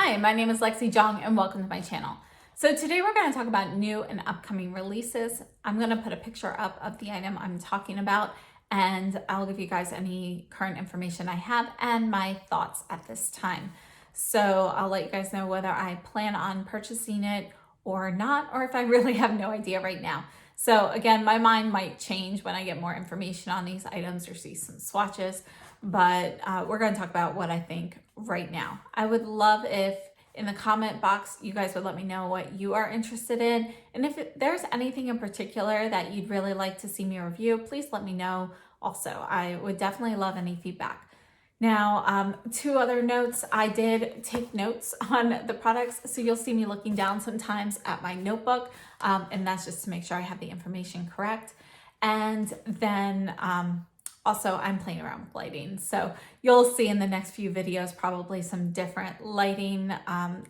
Hi, my name is Lexi Jong and welcome to my channel. So today we're going to talk about new and upcoming releases. I'm going to put a picture up of the item I'm talking about and I'll give you guys any current information I have and my thoughts at this time. So I'll let you guys know whether I plan on purchasing it or not, or if I really have no idea right now. So again, my mind might change when I get more information on these items or see some swatches, but we're going to talk about what I think right now. I would love if in the comment box you guys would let me know what you are interested in, and if there's anything in particular that you'd really like to see me review, please let me know also. I would definitely love any feedback. Now, two other notes. I did take notes on the products, so you'll see me looking down sometimes at my notebook, and that's just to make sure I have the information correct. And then also I'm playing around with lighting, so you'll see in the next few videos probably some different lighting,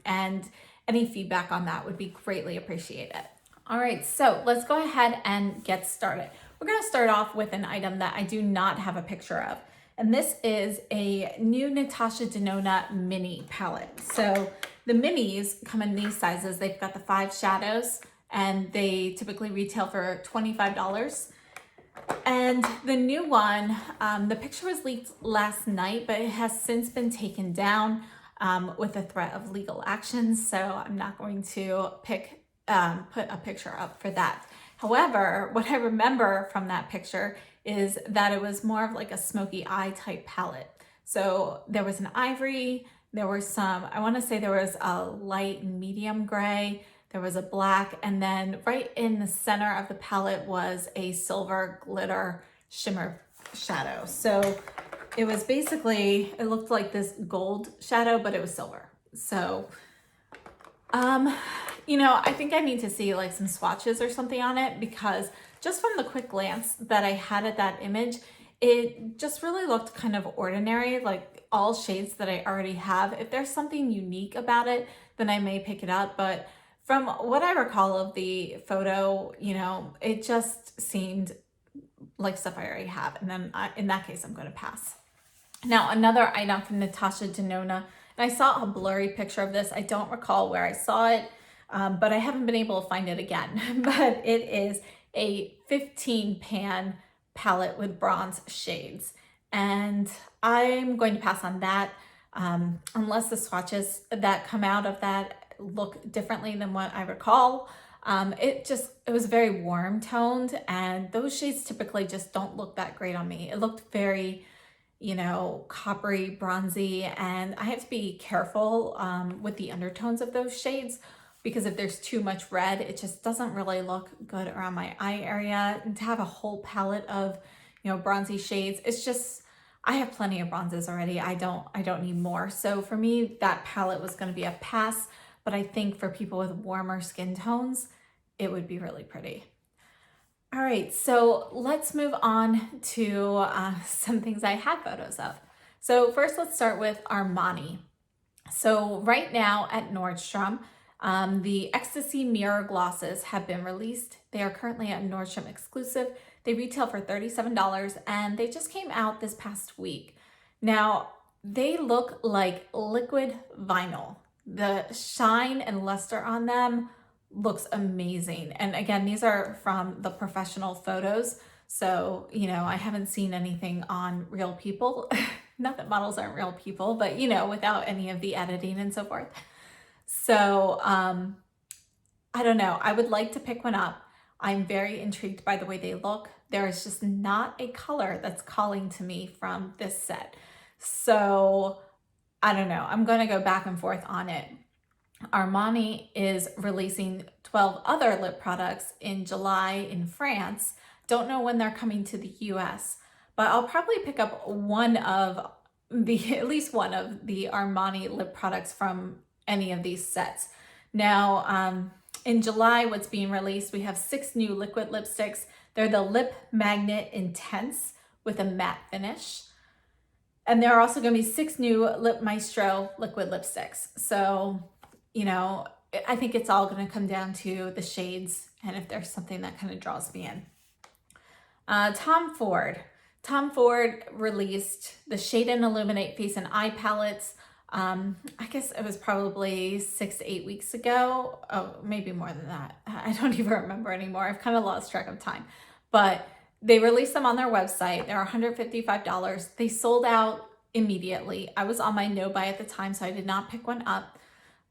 and any feedback on that would be greatly appreciated. All right, so let's go ahead and get started. We're going to start off with an item that I do not have a picture of. And this is a new Natasha Denona mini palette. So the minis come in these sizes. They've got the 5 shadows and they typically retail for $25. And the new one, the picture was leaked last night, but it has since been taken down with the threat of legal action. So I'm not going to put a picture up for that. However, what I remember from that picture is that it was more of like a smoky eye type palette. So there was an ivory, there were some, I want to say there was a light and medium gray, there was a black, and then right in the center of the palette was a silver glitter shimmer shadow. So it was basically, it looked like this gold shadow, but it was silver. So, you know, I think I need to see like some swatches or something on it, because just from the quick glance that I had at that image, it just really looked kind of ordinary, like all shades that I already have. If there's something unique about it, then I may pick it up. But from what I recall of the photo, you know, it just seemed like stuff I already have. And then in that case, I'm going to pass. Now, another item from Natasha Denona, and I saw a blurry picture of this. I don't recall where I saw it, but I haven't been able to find it again. But it is a 15 pan palette with bronze shades. And I'm going to pass on that unless the swatches that come out of that look differently than what I recall. It was very warm toned, and those shades typically just don't look that great on me. It looked very, you know, coppery, bronzy, and I have to be careful with the undertones of those shades, because if there's too much red, it just doesn't really look good around my eye area. And to have a whole palette of, you know, bronzy shades, it's just, I have plenty of bronzes already. I don't need more. So for me, that palette was going to be a pass, but I think for people with warmer skin tones, it would be really pretty. All right, so let's move on to some things I have photos of. So first, let's start with Armani. So right now at Nordstrom, the Ecstasy Mirror Glosses have been released. They are currently a Nordstrom exclusive. They retail for $37 and they just came out this past week. Now, they look like liquid vinyl. The shine and luster on them looks amazing. And again, these are from the professional photos. So, you know, I haven't seen anything on real people. Not that models aren't real people, but you know, without any of the editing and so forth. So I don't know, I would like to pick one up. I'm very intrigued by the way they look. There is just not a color that's calling to me from this set. So I don't know, I'm gonna go back and forth on it. Armani is releasing 12 other lip products in July in France. Don't know when they're coming to the US, but I'll probably pick up at least one of the Armani lip products from any of these sets. Now, in July, what's being released, we have 6 new liquid lipsticks. They're the Lip Magnet Intense with a matte finish. And there are also going to be 6 new Lip Maestro liquid lipsticks. So, you know, I think it's all going to come down to the shades and if there's something that kind of draws me in. Tom Ford released the Shade and Illuminate Face and Eye palettes. I guess it was probably 6 to 8 weeks ago. Oh, maybe more than that. I don't even remember anymore. I've kind of lost track of time. But they released them on their website. They're $155. They sold out immediately. I was on my no buy at the time, so I did not pick one up.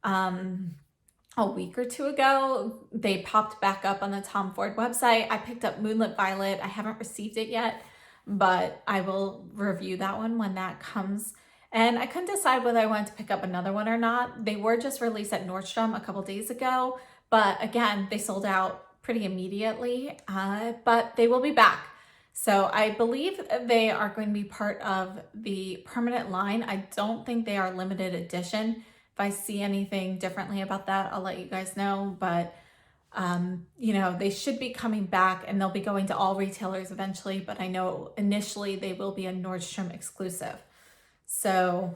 A week or two ago, they popped back up on the Tom Ford website. I picked up Moonlit Violet. I haven't received it yet, but I will review that one when that comes. And I couldn't decide whether I wanted to pick up another one or not. They were just released at Nordstrom a couple days ago, but again, they sold out pretty immediately, but they will be back. So I believe they are going to be part of the permanent line. I don't think they are limited edition. If I see anything differently about that, I'll let you guys know, but you know, they should be coming back and they'll be going to all retailers eventually, but I know initially they will be a Nordstrom exclusive. So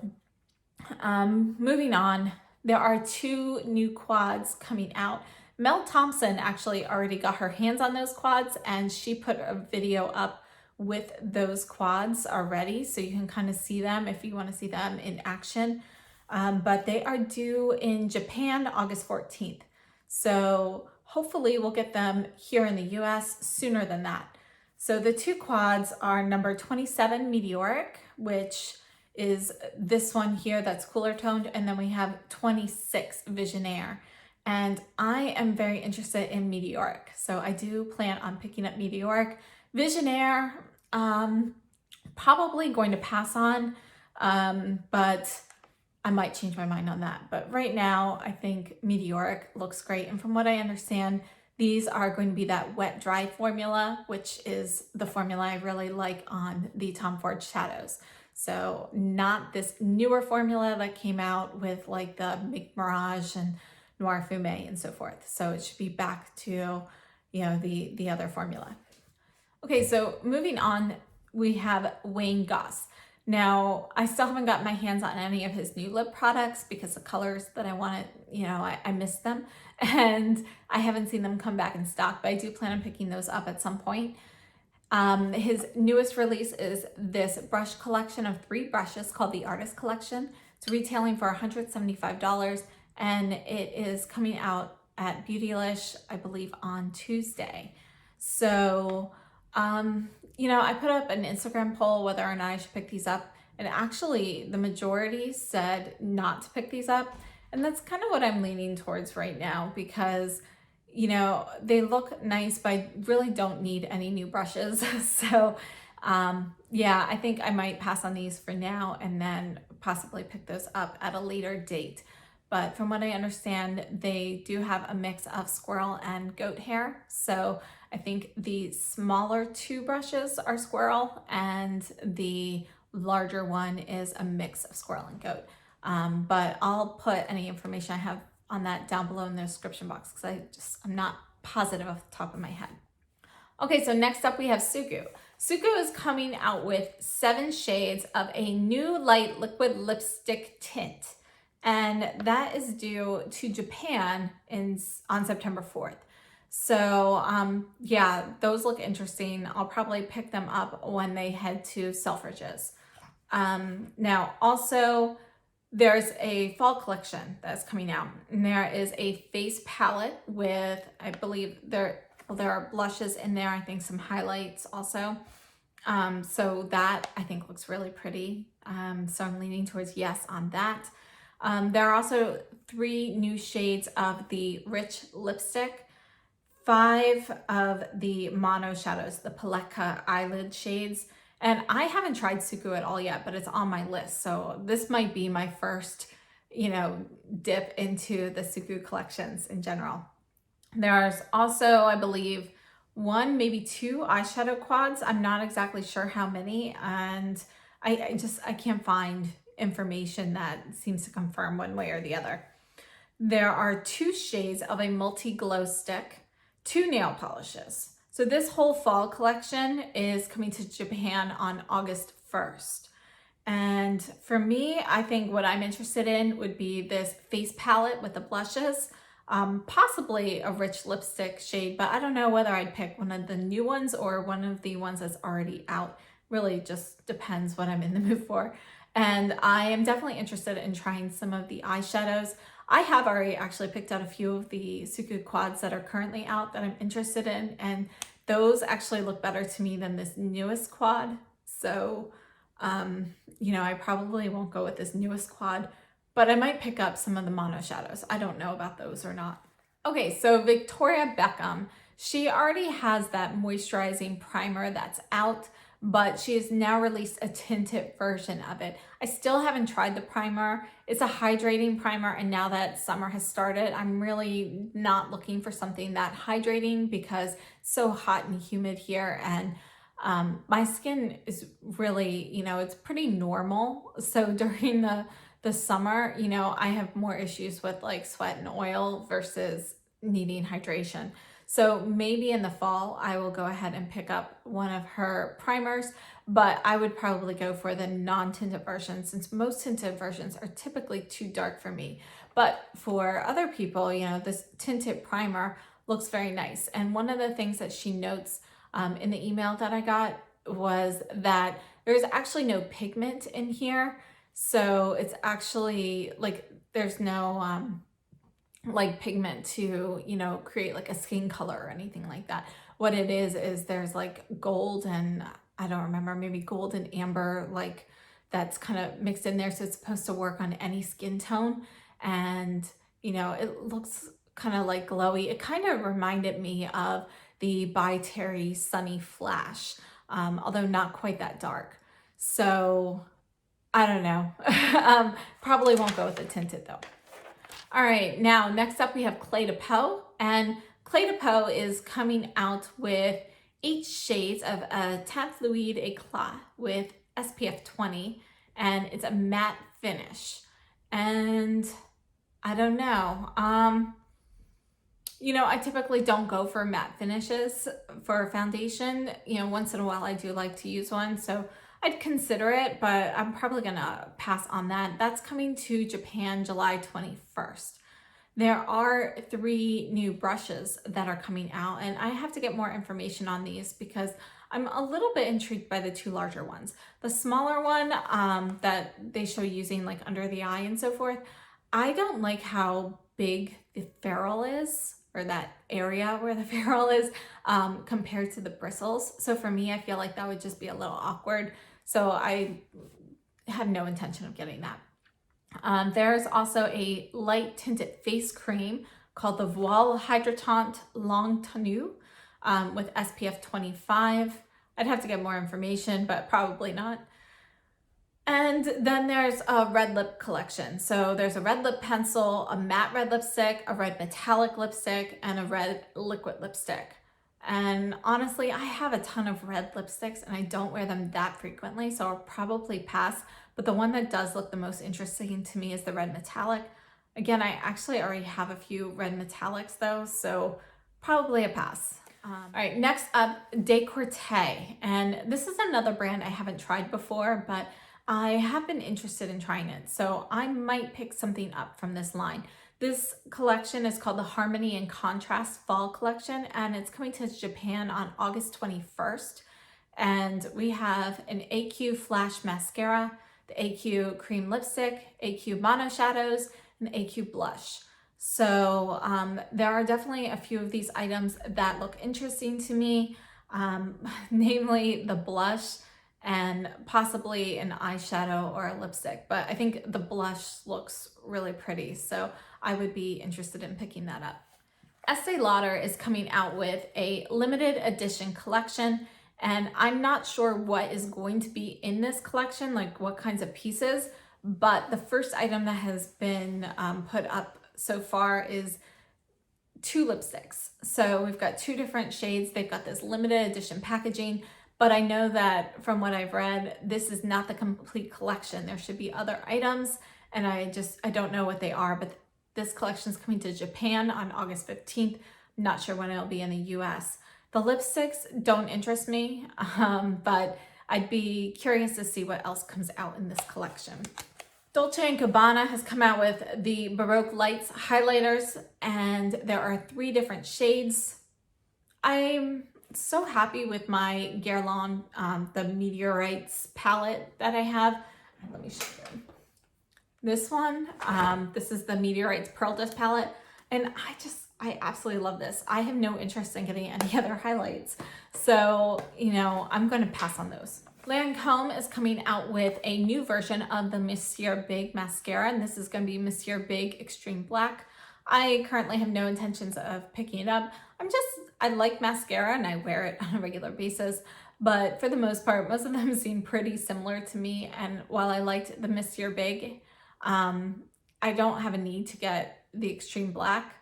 moving on, there are 2 new quads coming out. Mel Thompson actually already got her hands on those quads and she put a video up with those quads already. So you can kind of see them if you want to see them in action. But they are due in Japan August 14th. So hopefully we'll get them here in the US sooner than that. So the 2 quads are number 27 Meteoric, which is this one here that's cooler toned, and then we have 26 Visionaire. And I am very interested in Meteoric, so I do plan on picking up Meteoric. Visionaire, probably going to pass on, but I might change my mind on that. But right now, I think Meteoric looks great. And from what I understand, these are going to be that wet dry formula, which is the formula I really like on the Tom Ford shadows. So not this newer formula that came out with like the Make Mirage and Noir Fume and so forth. So it should be back to, you know, the other formula. Okay, so moving on, we have Wayne Goss. Now, I still haven't got my hands on any of his new lip products because the colors that I wanted, you know, I missed them and I haven't seen them come back in stock, but I do plan on picking those up at some point. His newest release is this brush collection of 3 brushes called the Artist Collection. It's retailing for $175 and it is coming out at Beautylish, I believe, on Tuesday. So, you know, I put up an Instagram poll whether or not I should pick these up, and actually the majority said not to pick these up. And that's kind of what I'm leaning towards right now because, you know, they look nice, but I really don't need any new brushes. So, yeah, I think I might pass on these for now and then possibly pick those up at a later date. But from what I understand, they do have a mix of squirrel and goat hair. So I think the smaller 2 brushes are squirrel and the larger one is a mix of squirrel and goat. But I'll put any information I have on that down below in the description box because I'm not positive off the top of my head. Okay, so next up we have Suqqu. Suqqu is coming out with 7 shades of a new light liquid lipstick tint. And that is due to Japan on September 4th. So yeah, those look interesting. I'll probably pick them up when they head to Selfridges. Now also there's a fall collection that's coming out, and there is a face palette with, I believe there are blushes in there, I think some highlights also. So that I think looks really pretty. So I'm leaning towards yes on that. There are also 3 new shades of the rich lipstick, 5 of the mono shadows, the Palette eyelid shades. And I haven't tried Suqqu at all yet, but it's on my list. So this might be my first, you know, dip into the Suqqu collections in general. There's also, I believe, 1, maybe 2 eyeshadow quads. I'm not exactly sure how many. And I can't find information that seems to confirm one way or the other. There are 2 shades of a multi-glow stick, 2 nail polishes. So this whole fall collection is coming to Japan on August 1st. And for me, I think what I'm interested in would be this face palette with the blushes, possibly a rich lipstick shade, but I don't know whether I'd pick one of the new ones or one of the ones that's already out. Really just depends what I'm in the mood for. And I am definitely interested in trying some of the eyeshadows. I have already actually picked out a few of the Suqqu quads that are currently out that I'm interested in, and those actually look better to me than this newest quad. So, you know, I probably won't go with this newest quad, but I might pick up some of the mono shadows. I don't know about those or not. Okay, so Victoria Beckham, she already has that moisturizing primer that's out, but she has now released a tinted version of it. I still haven't tried the primer. It's a hydrating primer, and now that summer has started, I'm really not looking for something that hydrating because it's so hot and humid here, and my skin is really, you know, it's pretty normal. So during the summer, you know, I have more issues with like sweat and oil versus needing hydration. So maybe in the fall, I will go ahead and pick up one of her primers, but I would probably go for the non-tinted version since most tinted versions are typically too dark for me. But for other people, you know, this tinted primer looks very nice. And one of the things that she notes in the email that I got was that there's actually no pigment in here. So it's actually like there's no like pigment to, you know, create like a skin color or anything like that. What it is there's like gold and I don't remember, maybe gold and amber, like that's kind of mixed in there. So it's supposed to work on any skin tone. And, you know, it looks kind of like glowy. It kind of reminded me of the By Terry Sunny Flash, although not quite that dark. So I don't know. Probably won't go with the tinted though. All right, now next up we have Clé de Peau, and Clé de Peau is coming out with 8 shades of a Teint Fluide Eclat with SPF 20, and it's a matte finish. And I don't know, you know, I typically don't go for matte finishes for foundation. You know, once in a while I do like to use one, so I'd consider it, but I'm probably gonna pass on that. That's coming to Japan July 21st. There are 3 new brushes that are coming out, and I have to get more information on these because I'm a little bit intrigued by the 2 larger ones. The smaller one that they show using like under the eye and so forth, I don't like how big the ferrule is, or that area where the ferrule is, compared to the bristles. So for me, I feel like that would just be a little awkward. So I have no intention of getting that. There's also a light tinted face cream called the Voile Hydratant Longue Tonue with SPF 25. I'd have to get more information, but probably not. And then there's a red lip collection. So there's a red lip pencil, a matte red lipstick, a red metallic lipstick, and a red liquid lipstick. And honestly, I have a ton of red lipsticks and I don't wear them that frequently, so I'll probably pass. But the one that does look the most interesting to me is the red metallic. Again, I actually already have a few red metallics though, so probably a pass. All right, next up, Decorte. And this is another brand I haven't tried before, but I have been interested in trying it, so I might pick something up from this line. This collection is called the Harmony and Contrast Fall Collection, and it's coming to Japan on August 21st. And we have an AQ Flash Mascara, the AQ Cream Lipstick, AQ Mono Shadows, and AQ Blush. So there are definitely a few of these items that look interesting to me, namely the blush and possibly an eyeshadow or a lipstick. But I think the blush looks really pretty, so I would be interested in picking that up. Estee Lauder is coming out with a limited edition collection, and I'm not sure what is going to be in this collection, like what kinds of pieces, but the first item that has been put up so far is 2 lipsticks. So we've got 2 different shades. They've got this limited edition packaging, but I know that from what I've read, this is not the complete collection. There should be other items, and I don't know what they are, but this collection is coming to Japan on August 15th. I'm not sure when it'll be in the US. The lipsticks don't interest me, but I'd be curious to see what else comes out in this collection. Dolce & Gabbana has come out with the Baroque Lights highlighters, and there are 3 different shades. I'm so happy with my Guerlain, the Meteorites palette that I have. Let me show you. This one, this is the Meteoric's Pearl Dust palette. And I absolutely love this. I have no interest in getting any other highlights. So, you know, I'm going to pass on those. Lancome is coming out with a new version of the Monsieur Big mascara, and this is going to be Monsieur Big Extreme Black. I currently have no intentions of picking it up. I like mascara and I wear it on a regular basis, but for the most part, most of them seem pretty similar to me. And while I liked the Monsieur Big, I don't have a need to get the Extreme Black.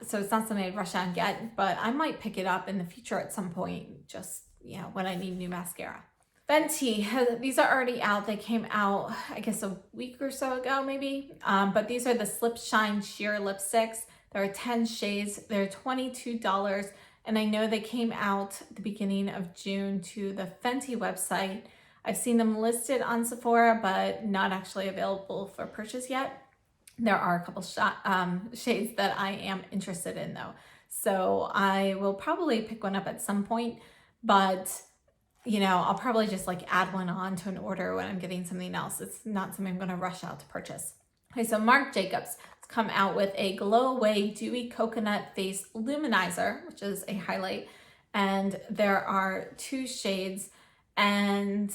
So it's not something I'd rush out and get, but I might pick it up in the future at some point, just, you know, when I need new mascara. Fenty, these are already out. They came out, I guess, a week or so ago, maybe. But these are the Slip Shine Sheer Lipsticks. There are 10 shades. They're $22. And I know they came out at the beginning of June to the Fenty website. I've seen them listed on Sephora, but not actually available for purchase yet. There are a couple shades that I am interested in though. So I will probably pick one up at some point, but you know, I'll probably just like add one on to an order when I'm getting something else. It's not something I'm going to rush out to purchase. Okay, so Marc Jacobs has come out with a Glow Away Dewy Coconut Face Luminizer, which is a highlight. And there are 2 shades. And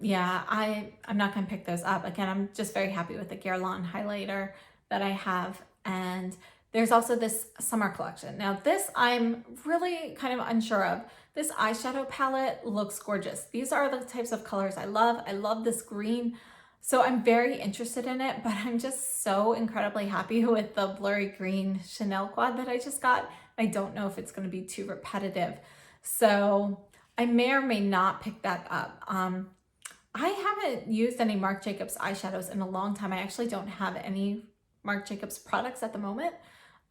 yeah, I'm not going to pick those up. Again, I'm just very happy with the Guerlain highlighter that I have. And there's also this summer collection. Now this I'm really kind of unsure of. This eyeshadow palette looks gorgeous. These are the types of colors I love. I love this green. So I'm very interested in it, but I'm just so incredibly happy with the blurry green Chanel quad that I just got. I don't know if it's going to be too repetitive. So I may or may not pick that up. I haven't used any Marc Jacobs eyeshadows in a long time. I actually don't have any Marc Jacobs products at the moment.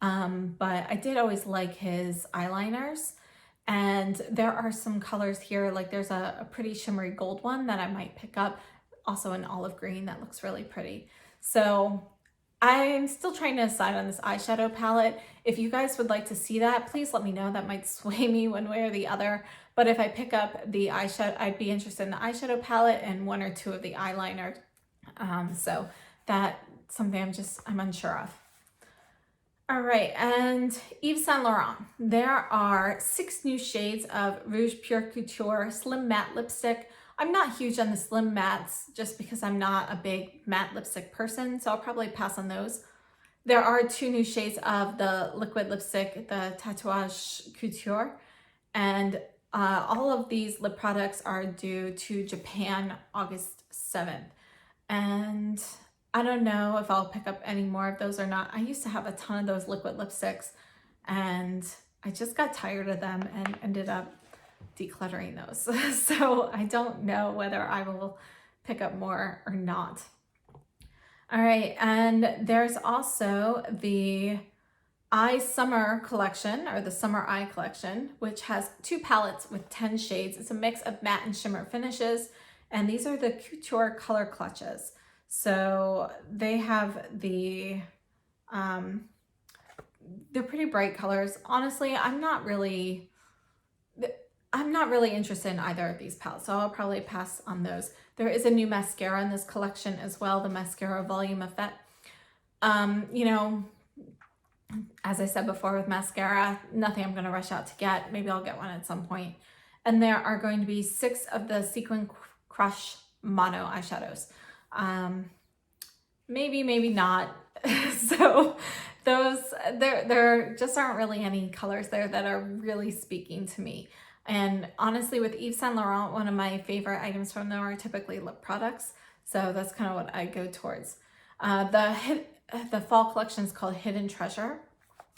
But I did always like his eyeliners. And there are some colors here, like there's a pretty shimmery gold one that I might pick up, also an olive green that looks really pretty. So I'm still trying to decide on this eyeshadow palette. If you guys would like to see that, please let me know. That might sway me one way or the other. But if I pick up the eyeshadow, I'd be interested in the eyeshadow palette and 1 or 2 of the eyeliner. So that's something I'm unsure of. All right, and Yves Saint Laurent. There are 6 new shades of Rouge Pure Couture Slim Matte Lipstick. I'm not huge on the slim mattes just because I'm not a big matte lipstick person, so I'll probably pass on those. There are 2 new shades of the liquid lipstick, the Tatouage Couture, and all of these lip products are due to Japan August 7th. And I don't know if I'll pick up any more of those or not. I used to have a ton of those liquid lipsticks and I just got tired of them and ended up decluttering those. So I don't know whether I will pick up more or not. All right, and there's also the Eye Summer collection, or the Summer Eye collection, which has 2 palettes with 10 shades. It's a mix of matte and shimmer finishes, and these are the Couture color clutches. So they have they're pretty bright colors. Honestly, I'm not really interested in either of these palettes, so I'll probably pass on those. There is a new mascara in this collection as well, the Mascara Volume Effect. You know, as I said before with mascara, nothing I'm going to rush out to get. Maybe I'll get one at some point. And there are going to be 6 of the Sequin Crush Mono eyeshadows. Maybe not. So those, there just aren't really any colors there that are really speaking to me. And honestly, with Yves Saint Laurent, one of my favorite items from them are typically lip products. So that's kind of what I go towards. The fall collection is called Hidden Treasure,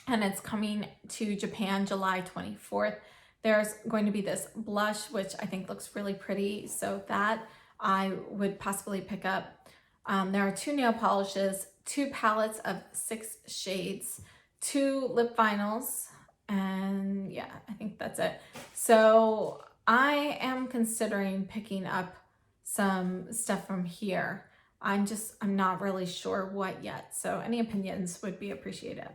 and it's coming to Japan July 24th. There's going to be this blush, which I think looks really pretty. So that I would possibly pick up. There are 2 nail polishes, 2 palettes of 6 shades, 2 lip vinyls, and yeah, I think that's it. So I am considering picking up some stuff from here. I'm not really sure what yet. So any opinions would be appreciated.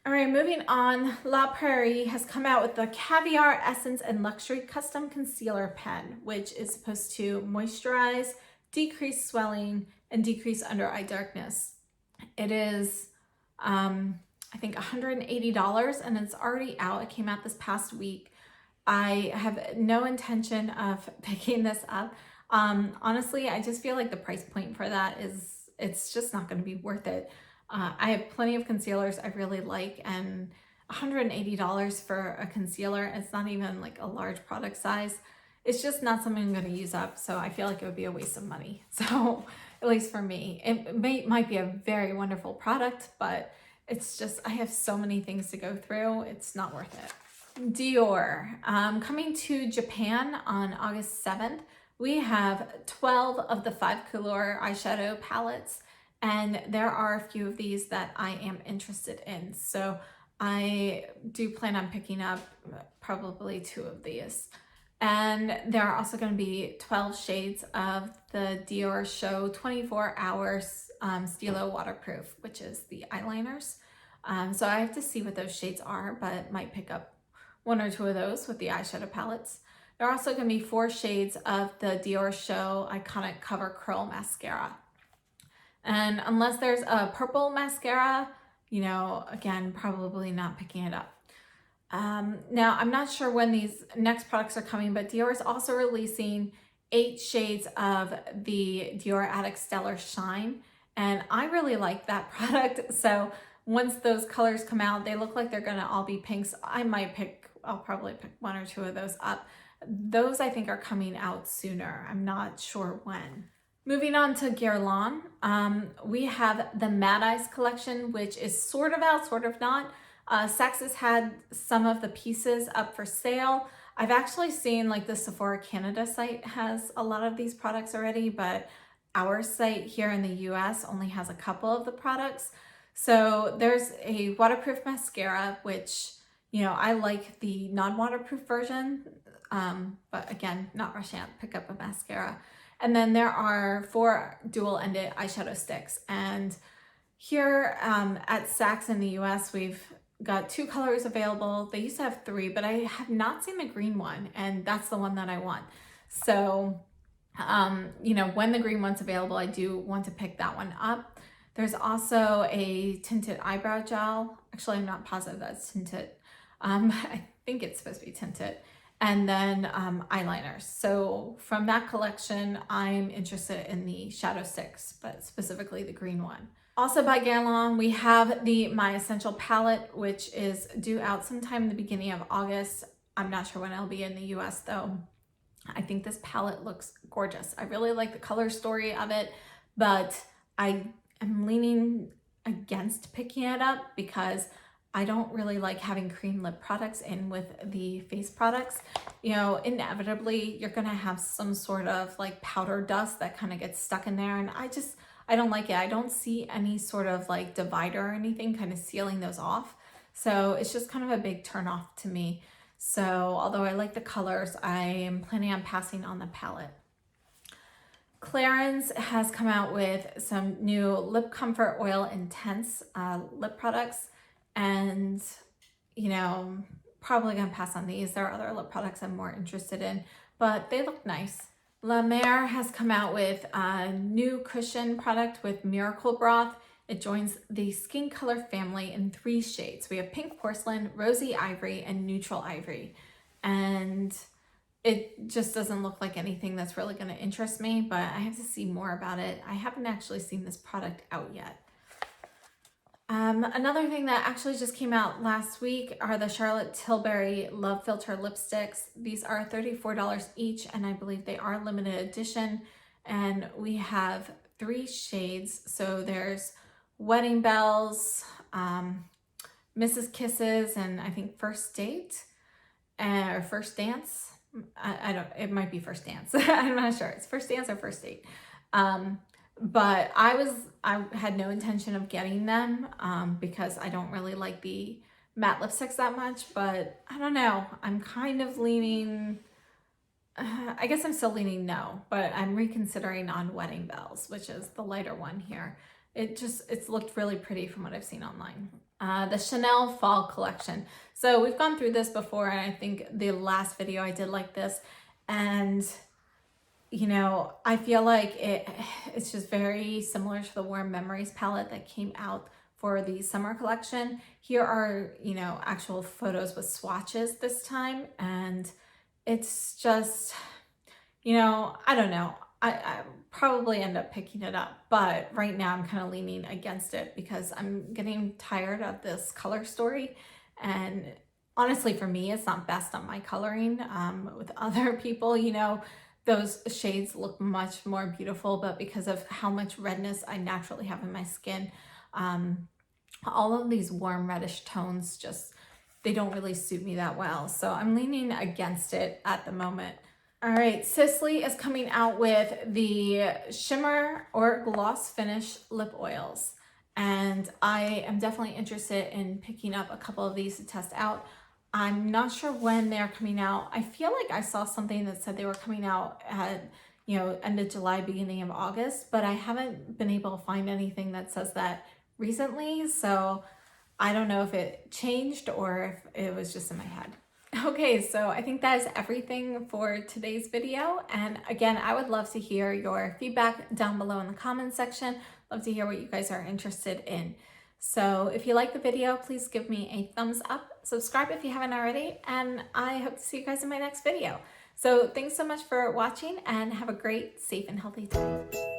All right, moving on. La Prairie has come out with the Caviar Essence and Luxury Custom Concealer Pen, which is supposed to moisturize, decrease swelling and decrease under eye darkness. It is, I think $180 and it's already out. It came out this past week. I have no intention of picking this up. Honestly, I just feel like the price point for that it's just not going to be worth it. I have plenty of concealers I really like, and $180 for a concealer, it's not even like a large product size. It's just not something I'm going to use up, so I feel like it would be a waste of money. So at least for me, it might be a very wonderful product, but it's just, I have so many things to go through, it's not worth it. Dior, coming to Japan on August 7th. We have 12 of the 5 Couleur eyeshadow palettes, and there are a few of these that I am interested in. So I do plan on picking up probably 2 of these. And there are also going to be 12 shades of the Dior Show 24 Hours Stilo Waterproof, which is the eyeliners. So I have to see what those shades are, but might pick up 1 or 2 of those with the eyeshadow palettes. There are also going to be 4 shades of the Dior Show Iconic Cover Curl Mascara. And unless there's a purple mascara, you know, again, probably not picking it up. Now, I'm not sure when these next products are coming, but Dior is also releasing 8 shades of the Dior Addict Stellar Shine. And I really like that product. So once those colors come out, they look like they're going to all be pinks. I'll probably pick 1 or 2 of those up. Those I think are coming out sooner. I'm not sure when. Moving on to Guerlain, we have the Mad Eyes collection, which is sort of out, sort of not. Saks has had some of the pieces up for sale. I've actually seen like the Sephora Canada site has a lot of these products already, but our site here in the US only has a couple of the products. So there's a waterproof mascara, which, you know, I like the non-waterproof version, but again, not rushing out to pick up a mascara. And then there are 4 dual-ended eyeshadow sticks. And here at Saks in the US, we've got 2 colors available. They used to have 3, but I have not seen the green one, and that's the one that I want. So, you know, when the green one's available, I do want to pick that one up. There's also a tinted eyebrow gel. Actually, I'm not positive that's tinted. I think it's supposed to be tinted. And then eyeliners. So from that collection, I'm interested in the shadow sticks, but specifically the green one. Also by Guerlain, we have the My Essential palette, which is due out sometime in the beginning of August. I'm not sure when it'll be in the US though. I think this palette looks gorgeous. I really like the color story of it, but I am leaning against picking it up because I don't really like having cream lip products in with the face products. You know, inevitably you're gonna have some sort of like powder dust that kind of gets stuck in there, and I don't like it. I don't see any sort of like divider or anything kind of sealing those off. So it's just kind of a big turn off to me. So although I like the colors, I am planning on passing on the palette. Clarins has come out with some new Lip Comfort Oil Intense lip products. And, you know, probably gonna pass on these. There are other lip products I'm more interested in, but they look nice. La Mer has come out with a new cushion product with Miracle Broth. It joins the Skin Color family in 3 shades. We have Pink Porcelain, Rosy Ivory, and Neutral Ivory. And it just doesn't look like anything that's really gonna interest me, but I have to see more about it. I haven't actually seen this product out yet. Another thing that actually just came out last week are the Charlotte Tilbury Love Filter lipsticks. These are $34 each, and I believe they are limited edition. And we have 3 shades. So there's Wedding Bells, Mrs. Kisses, and I think First Date, or First Dance. It might be First Dance. I'm not sure. It's First Dance or First Date. But I had no intention of getting them because I don't really like the matte lipsticks that much, but I don't know. I'm kind of leaning, I guess I'm still leaning no, but I'm reconsidering on Wedding Bells, which is the lighter one here. It's looked really pretty from what I've seen online. The Chanel Fall Collection. So we've gone through this before, and I think the last video I did like this, and you know, I feel like it's just very similar to the Warm Memories palette that came out for the summer collection. Here are, you know, actual photos with swatches this time, and it's just, you know, I don't know. I probably end up picking it up, but right now I'm kind of leaning against it because I'm getting tired of this color story. And honestly, for me, it's not best on my coloring. With other people, you know, those shades look much more beautiful, but because of how much redness I naturally have in my skin, all of these warm reddish tones just, they don't really suit me that well. So I'm leaning against it at the moment. All right, Sisley is coming out with the shimmer or gloss finish lip oils. And I am definitely interested in picking up a couple of these to test out. I'm not sure when they're coming out. I feel like I saw something that said they were coming out at, you know, end of July, beginning of August, but I haven't been able to find anything that says that recently. So I don't know if it changed or if it was just in my head. Okay, so I think that is everything for today's video. And again, I would love to hear your feedback down below in the comments section. Love to hear what you guys are interested in. So if you like the video, please give me a thumbs up, subscribe if you haven't already, and I hope to see you guys in my next video. So thanks so much for watching and have a great, safe, and healthy day.